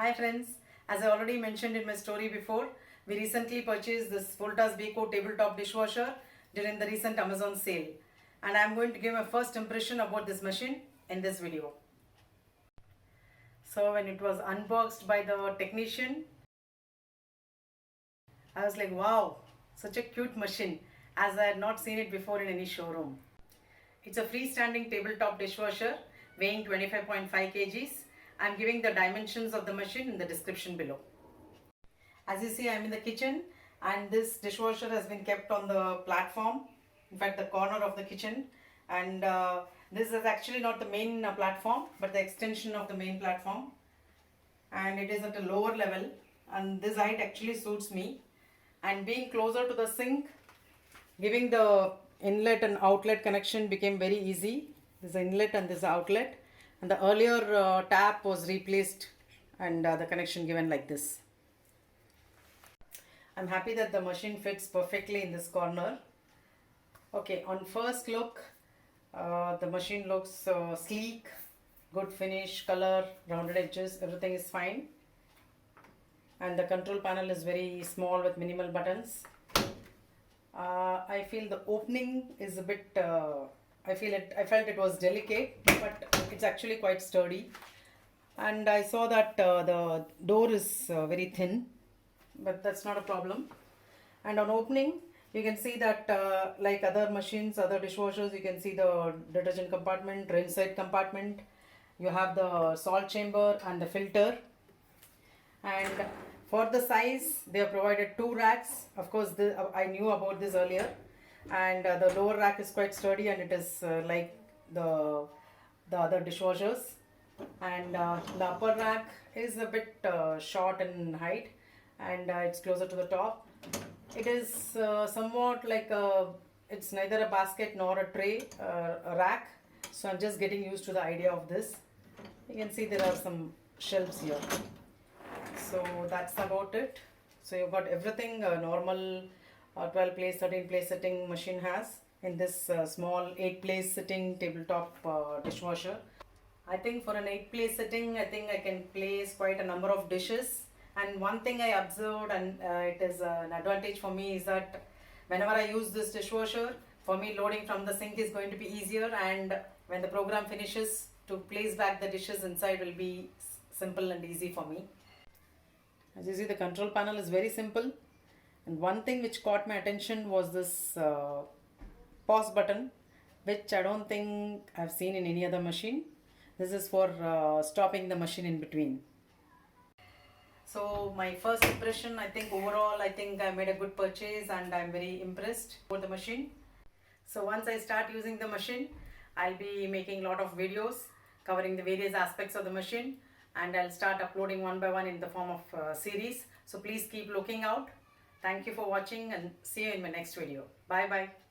Hi friends, as I already mentioned in my story before, we recently purchased this VOLTAS BEKO tabletop dishwasher during the recent Amazon sale, and I am going to give my first impression about this machine in this video. So when it was unboxed by the technician, I was like, wow, such a cute machine, as I had not seen it before in any showroom. It's a freestanding tabletop dishwasher weighing 25.5 kgs. I'm giving the dimensions of the machine in the description below. As you see, I'm in the kitchen and this dishwasher has been kept on the platform, in fact the corner of the kitchen, and this is actually not the main platform but the extension of the main platform, and it is at a lower level, and this height actually suits me. And being closer to the sink, giving the inlet and outlet connection became very easy. This inlet and this outlet, and the earlier tap was replaced and the connection given like this. I'm happy that the machine fits perfectly in this corner. Okay, on first look, the machine looks sleek, good finish, color, rounded edges, everything is fine. And the control panel is very small with minimal buttons. I feel the opening is a bit, I felt it was delicate, but it's actually quite sturdy. And I saw that the door is very thin, but that's not a problem. And on opening, you can see that like other machines, other dishwashers, you can see the detergent compartment, rinse side compartment. You have the salt chamber and the filter. And for the size, they have provided 2 racks. Of course, I knew about this earlier. And the lower rack is quite sturdy, and it is like the other dishwashers. And the upper rack is a bit short in height, and it's closer to the top. It is somewhat like it's neither a basket nor a tray, a rack. So I'm just getting used to the idea of this. You can see there are some shelves here. So that's about it. So you've got everything normal 12 place, 13 place sitting machine has in this small 8 place sitting tabletop dishwasher. I think for an 8 place sitting, I think I can place quite a number of dishes. And one thing I observed, and it is an advantage for me, is that whenever I use this dishwasher, for me loading from the sink is going to be easier, and when the program finishes, to place back the dishes inside will be simple and easy for me. As you see, the control panel is very simple, and one thing which caught my attention was this pause button, which I don't think I've seen in any other machine. This is for stopping the machine in between. So my first impression, I think overall, I think I made a good purchase and I'm very impressed with the machine. So once I start using the machine, I'll be making a lot of videos covering the various aspects of the machine, and I'll start uploading one by one in the form of series. So please keep looking out. Thank you for watching, and see you in my next video. Bye bye.